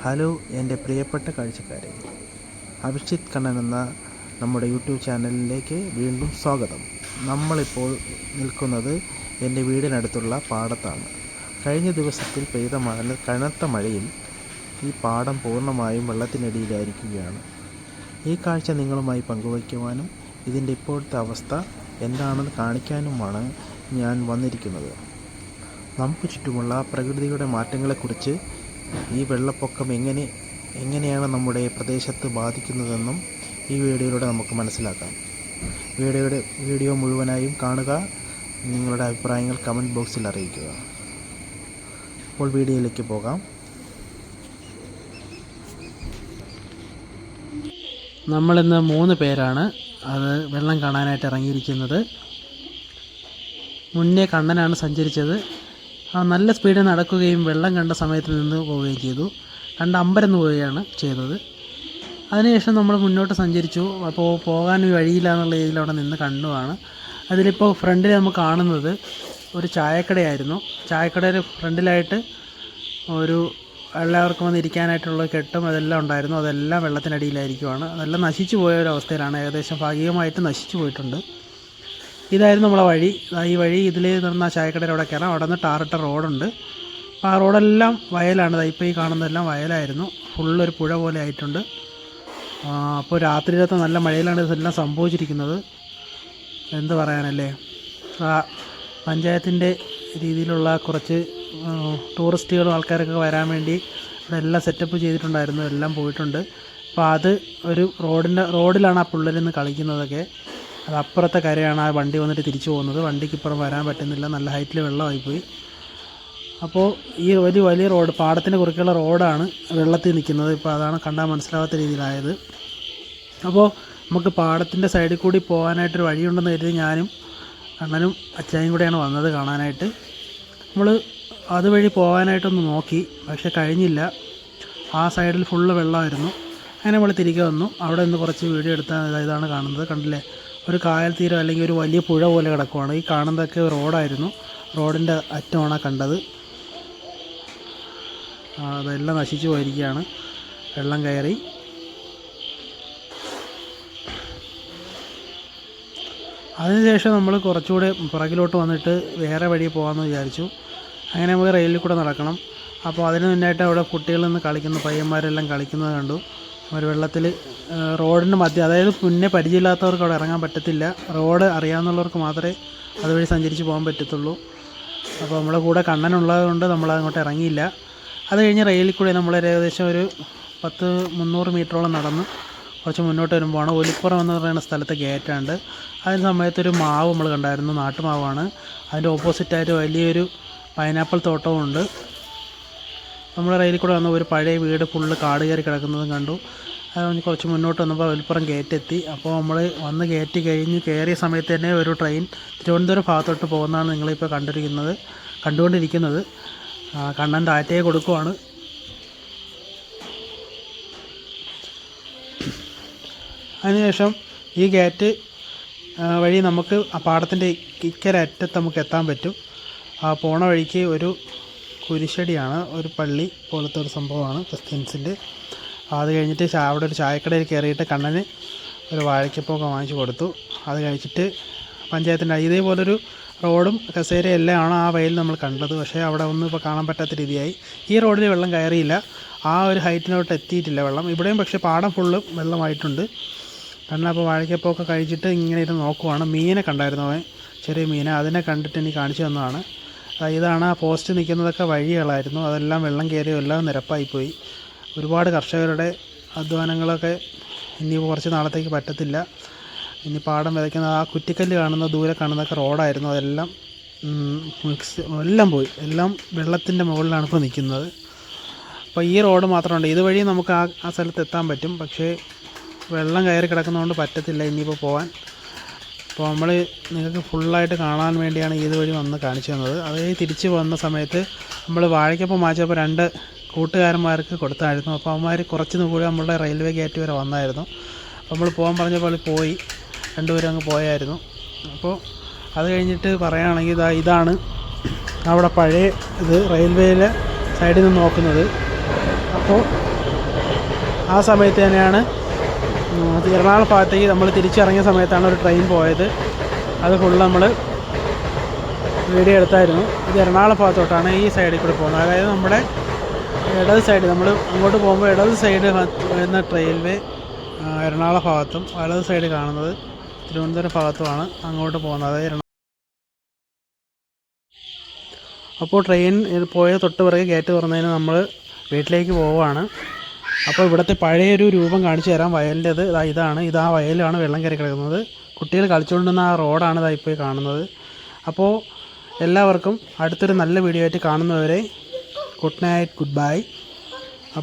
Hello എൻ്റെ പ്രിയപ്പെട്ട കാഴ്ചക്കാരെ, അഭിഷിത് കണ്ണൻ എന്ന നമ്മുടെ യൂട്യൂബ് ചാനലിലേക്ക് വീണ്ടും സ്വാഗതം. നമ്മളിപ്പോൾ നിൽക്കുന്നത് എൻ്റെ വീടിനടുത്തുള്ള പാടത്താണ്. കഴിഞ്ഞ ദിവസത്തിൽ പെയ്ത കനത്ത മഴയിൽ ഈ പാടം പൂർണ്ണമായും വെള്ളത്തിനടിയിലായിരിക്കുകയാണ്. ഈ കാഴ്ച നിങ്ങളുമായി പങ്കുവയ്ക്കുവാനും ഇതിൻ്റെ ഇപ്പോഴത്തെ അവസ്ഥ എന്താണെന്ന് കാണിക്കാനുമാണ് ഞാൻ വന്നിരിക്കുന്നത്. നമുക്ക് ചുറ്റുമുള്ള പ്രകൃതിയുടെ മാറ്റങ്ങളെക്കുറിച്ച്, ഈ വെള്ളപ്പൊക്കം എങ്ങനെയാണ് നമ്മുടെ പ്രദേശത്ത് ബാധിക്കുന്നതെന്നും ഈ വീഡിയോയിലൂടെ നമുക്ക് മനസ്സിലാക്കാം. വീഡിയോ മുഴുവനായും കാണുക. നിങ്ങളുടെ അഭിപ്രായങ്ങൾ കമൻറ്റ് ബോക്സിൽ അറിയിക്കുക. അപ്പോൾ വീഡിയോയിലേക്ക് പോകാം. നമ്മളിന്ന് 3 പേരാണ് അത് വെള്ളം കാണാനായിട്ട് ഇറങ്ങിയിരിക്കുന്നത്. മുന്നേ കണ്ണനാണ് സഞ്ചരിച്ചത്. നല്ല സ്പീഡിൽ നടക്കുകയും വെള്ളം കണ്ട സമയത്ത് നിന്ന് പോവുകയും ചെയ്തു. അമ്പരന്ന് പോവുകയാണ് ചെയ്തത്. അതിനുശേഷം നമ്മൾ മുന്നോട്ട് സഞ്ചരിച്ചു. അപ്പോൾ പോകാൻ വഴിയില്ല എന്നുള്ള രീതിയിൽ അവിടെ നിന്ന് കണ്ടുമാണ്. അതിലിപ്പോൾ ഫ്രണ്ടിൽ നമുക്ക് കാണുന്നത് ഒരു ചായക്കടയായിരുന്നു. ചായക്കടയുടെ ഫ്രണ്ടിലായിട്ട് ഒരു എല്ലാവർക്കും വന്ന് ഇരിക്കാനായിട്ടുള്ള കെട്ടും അതെല്ലാം ഉണ്ടായിരുന്നു. അതെല്ലാം വെള്ളത്തിനടിയിലായിരിക്കുവാണ്. അതെല്ലാം നശിച്ചു പോയ ഒരു അവസ്ഥയിലാണ്. ഏകദേശം ഭാഗികമായിട്ട് നശിച്ചു പോയിട്ടുണ്ട്. ഇതായിരുന്നു നമ്മളെ വഴി. ഈ വഴി ഇതിൽ നിന്ന് ചായക്കടയുടെ അവിടെ കയറാം. അവിടെ നിന്ന് ടാറിട്ട റോഡുണ്ട്. അപ്പോൾ ആ റോഡെല്ലാം വയലാണ്. ഇപ്പോൾ ഈ കാണുന്നതെല്ലാം വയലായിരുന്നു. ഫുള്ളൊരു പുഴ പോലെ ആയിട്ടുണ്ട്. അപ്പോൾ രാത്രിയിലത്തെ നല്ല മഴയിലാണ് ഇതെല്ലാം സംഭവിച്ചിരിക്കുന്നത്. എന്ത് പറയാനല്ലേ. പഞ്ചായത്തിൻ്റെ രീതിയിലുള്ള കുറച്ച് ടൂറിസ്റ്റുകളും ആൾക്കാരൊക്കെ വരാൻ വേണ്ടി ഇവിടെ എല്ലാം സെറ്റപ്പ് ചെയ്തിട്ടുണ്ടായിരുന്നു. എല്ലാം പോയിട്ടുണ്ട്. അപ്പോൾ അത് ഒരു റോഡിലാണ് ആ പിള്ളേരിൽ നിന്ന് കളിക്കുന്നതൊക്കെ. അത് അപ്പുറത്തെ കരയാണ്. ആ വണ്ടി വന്നിട്ട് തിരിച്ചു പോകുന്നത്. വണ്ടിക്ക് ഇപ്പുറം വരാൻ പറ്റുന്നില്ല. നല്ല ഹൈറ്റിൽ വെള്ളമായിപ്പോയി. അപ്പോൾ ഈ വലിയ റോഡ്, പാടത്തിന് കുറുക്കെയുള്ള റോഡാണ് വെള്ളത്തിൽ നിൽക്കുന്നത്. ഇപ്പോൾ അതാണ് കണ്ടാൽ മനസ്സിലാവാത്ത രീതിയിലായത്. അപ്പോൾ നമുക്ക് പാടത്തിൻ്റെ സൈഡിൽ കൂടി പോകാനായിട്ടൊരു വഴിയുണ്ടെന്ന് കരുതി ഞാനും അണ്ണനും അച്ചായും കൂടെയാണ് വന്നത് കാണാനായിട്ട്. നമ്മൾ അതുവഴി പോകാനായിട്ടൊന്ന് നോക്കി, പക്ഷെ കഴിഞ്ഞില്ല. ആ സൈഡിൽ ഫുള്ള് വെള്ളമായിരുന്നു. അങ്ങനെ നമ്മൾ തിരികെ വന്നു. അവിടെ നിന്ന് കുറച്ച് വീഡിയോ എടുത്താൽ ഇതാണ് കാണുന്നത്. കണ്ടില്ലേ, ഒരു കായൽ തീരം അല്ലെങ്കിൽ ഒരു വലിയ പുഴ പോലെ കിടക്കുവാണ്. ഈ കാണുന്നതൊക്കെ റോഡായിരുന്നു. റോഡിൻ്റെ അറ്റമാണ് കണ്ടത്. അതെല്ലാം നശിച്ചു പോയിരിക്കുകയാണ്. വെള്ളം കയറി. അതിനുശേഷം നമ്മൾ കുറച്ചുകൂടെ പുറകിലോട്ട് വന്നിട്ട് വേറെ വഴി പോകാമെന്ന് വിചാരിച്ചു. അങ്ങനെ നമുക്ക് റെയിലിൽ കൂടെ നടക്കണം. അപ്പോൾ അതിന് മുന്നായിട്ട് അവിടെ കുട്ടികളിൽ നിന്ന് കളിക്കുന്ന പയ്യന്മാരെല്ലാം കളിക്കുന്നത് കണ്ടു. ഒരു വെള്ളത്തിൽ റോഡിൻ്റെ മധ്യം, അതായത് മുന്നേ പരിചയമില്ലാത്തവർക്ക് അവിടെ ഇറങ്ങാൻ പറ്റത്തില്ല. റോഡ് അറിയാവുന്നവർക്ക് മാത്രമേ അതുവഴി സഞ്ചരിച്ച് പോകാൻ പറ്റത്തുള്ളൂ. അപ്പോൾ നമ്മുടെ കൂടെ കണ്ണനുള്ളത് കൊണ്ട് നമ്മൾ അങ്ങോട്ട് ഇറങ്ങിയില്ല. അത് കഴിഞ്ഞ് റെയിലിൽ കൂടി നമ്മൾ ഏകദേശം ഒരു 300 മീറ്ററോളം നടന്ന് കുറച്ച് മുന്നോട്ട് വരുമ്പോഴാണ് ഒലിപ്പുറം എന്ന് പറയുന്ന സ്ഥലത്തെ ഗേറ്റുണ്ട്. അതിന് സമയത്തൊരു മാവ് നമ്മൾ കണ്ടായിരുന്നു. നാട്ടുമാവാണ്. അതിൻ്റെ ഓപ്പോസിറ്റായിട്ട് വലിയൊരു പൈനാപ്പിൾ തോട്ടവും ഉണ്ട്. നമ്മൾ റെയിലിൽ കൂടെ വന്ന ഒരു പഴയ വീട് ഫുള്ള് കാട് കയറി കിടക്കുന്നതും കണ്ടു. അത് കുറച്ച് മുന്നോട്ട് വന്നപ്പോൾ വലിപ്പുറം ഗേറ്റ് എത്തി. അപ്പോൾ നമ്മൾ വന്ന് ഗേറ്റ് കഴിഞ്ഞ് കയറിയ സമയത്ത് തന്നെ ഒരു ട്രെയിൻ തിരുവനന്തപുരം ഭാഗത്തോട്ട് പോകുന്നതാണ് നിങ്ങളിപ്പോൾ കണ്ടുകൊണ്ടിരിക്കുന്നത്. കണ്ണൻ ടാറ്റയെ കൊടുക്കുവാണ്. അതിനുശേഷം ഈ ഗേറ്റ് വഴി നമുക്ക് ആ പാടത്തിൻ്റെ ഇക്കരെ അറ്റത്ത് നമുക്ക് എത്താൻ പറ്റും. ആ പോണ വഴിക്ക് ഒരു കുരിശടിയാണ്, ഒരു പള്ളി പോലത്തെ ഒരു സംഭവമാണ് ക്രിസ്ത്യൻസിൻ്റെ. അത് കഴിഞ്ഞിട്ട് അവിടെ ഒരു ചായക്കടയിൽ കയറിയിട്ട് കണ്ണന് ഒരു വാഴയ്ക്കപ്പൊക്കെ വാങ്ങിച്ചു കൊടുത്തു. അത് കഴിച്ചിട്ട് പഞ്ചായത്തിൻ്റെ ഇതേപോലൊരു റോഡും കസേരയും എല്ലാം ആണ് ആ വയലിൽ നമ്മൾ കണ്ടത്. പക്ഷേ അവിടെ ഒന്നും ഇപ്പോൾ കാണാൻ പറ്റാത്ത രീതിയായി. ഈ റോഡിൽ വെള്ളം കയറിയില്ല. ആ ഒരു ഹൈറ്റിനോട്ട് എത്തിയിട്ടില്ല വെള്ളം. ഇവിടെയും പക്ഷേ പാടം ഫുള്ളും വെള്ളമായിട്ടുണ്ട്. കാരണം അപ്പോൾ വാഴയ്ക്കപ്പൊക്കെ കഴിച്ചിട്ട് ഇങ്ങനെ ഇരുന്ന് നോക്കുവാണ്. മീനെ കണ്ടായിരുന്നു അവൻ, ചെറിയ മീനെ. അതിനെ കണ്ടിട്ട് എനിക്ക് കാണിച്ചു തന്നതാണ്. ഇതാണ് ആ പോസ്റ്റ് നിൽക്കുന്നതൊക്കെ വഴികളായിരുന്നു. അതെല്ലാം വെള്ളം കയറിയോ എല്ലാം നിരപ്പായിപ്പോയി. ഒരുപാട് കർഷകരുടെ അധ്വാനങ്ങളൊക്കെ ഇനി കുറച്ച് നാളത്തേക്ക് പറ്റത്തില്ല. ഇനി പാടം വിതയ്ക്കുന്ന ആ കുറ്റിക്കല്ല് കാണുന്ന ദൂരെ കാണുന്നതൊക്കെ റോഡായിരുന്നു. അതെല്ലാം എല്ലാം പോയി. എല്ലാം വെള്ളത്തിൻ്റെ മുകളിലാണ് ഇപ്പോൾ നിൽക്കുന്നത്. അപ്പോൾ ഈ റോഡ് മാത്രമുണ്ട്. ഇതുവഴി നമുക്ക് ആ സ്ഥലത്ത് എത്താൻ പറ്റും. പക്ഷേ വെള്ളം കയറി കിടക്കുന്നതുകൊണ്ട് പറ്റത്തില്ല ഇനിയിപ്പോൾ പോകാൻ. അപ്പോൾ നമ്മൾ നിങ്ങൾക്ക് ഫുള്ളായിട്ട് കാണാൻ വേണ്ടിയാണ് ഇതുവഴി വന്ന് കാണിച്ചു തന്നത്. അത് തിരിച്ച് വന്ന സമയത്ത് നമ്മൾ വാഴയ്ക്കൊപ്പം മാച്ചപ്പോൾ 2 കൂട്ടുകാരന്മാർക്ക് കൊടുത്തായിരുന്നു. അപ്പോൾ അവന്മാർ കുറച്ച് കൂടി നമ്മളുടെ റെയിൽവേ ഗേറ്റ് വരെ വന്നായിരുന്നു. അപ്പോൾ നമ്മൾ പോകാൻ പറഞ്ഞപ്പോൾ പോയി. 2 പേരും അങ്ങ് പോയായിരുന്നു. അപ്പോൾ അത് കഴിഞ്ഞിട്ട് പറയുകയാണെങ്കിൽ ഇതാണ് അവിടെ പഴയ ഇത് റെയിൽവേയിലെ സൈഡിൽ നിന്ന് നോക്കുന്നത്. അപ്പോൾ ആ സമയത്ത് തന്നെയാണ് എറണാകുളം ഭാഗത്തേക്ക് നമ്മൾ തിരിച്ചിറങ്ങിയ സമയത്താണ് ഒരു ട്രെയിൻ പോയത്. അത് ഫുള്ള് നമ്മൾ വീഡിയോ എടുത്തായിരുന്നു. ഇത് എറണാകുളം ഭാഗത്തോട്ടാണ് ഈ സൈഡിൽ കൂടെ പോകുന്നത്. അതായത് നമ്മുടെ ഇടത് സൈഡ്, നമ്മൾ അങ്ങോട്ട് പോകുമ്പോൾ ഇടത് സൈഡ് വരുന്ന റെയിൽവേ എറണാകുളം ഭാഗത്തും വലത് സൈഡ് കാണുന്നത് തിരുവനന്തപുരം ഭാഗത്തുമാണ് അങ്ങോട്ട് പോകുന്നത്. അപ്പോൾ ട്രെയിൻ പോയ തൊട്ട് പിറകെ ഗേറ്റ് തുറന്നതിന് നമ്മൾ വീട്ടിലേക്ക് പോവുകയാണ്. അപ്പോൾ ഇവിടുത്തെ പഴയൊരു രൂപം കാണിച്ചു തരാം വയലിൻ്റെത്. ഇതാണ്, ഇതാ വയലാണ് വെള്ളം കയറി കിടക്കുന്നത്. കുട്ടികൾ കളിച്ചുകൊണ്ടിരുന്ന ആ റോഡാണ് ഇതായിപ്പോയി കാണുന്നത്. അപ്പോൾ എല്ലാവർക്കും അടുത്തൊരു നല്ല വീഡിയോ ആയിട്ട് കാണുന്നവരെ ഗുഡ് നൈറ്റ്, ഗുഡ് ബൈ.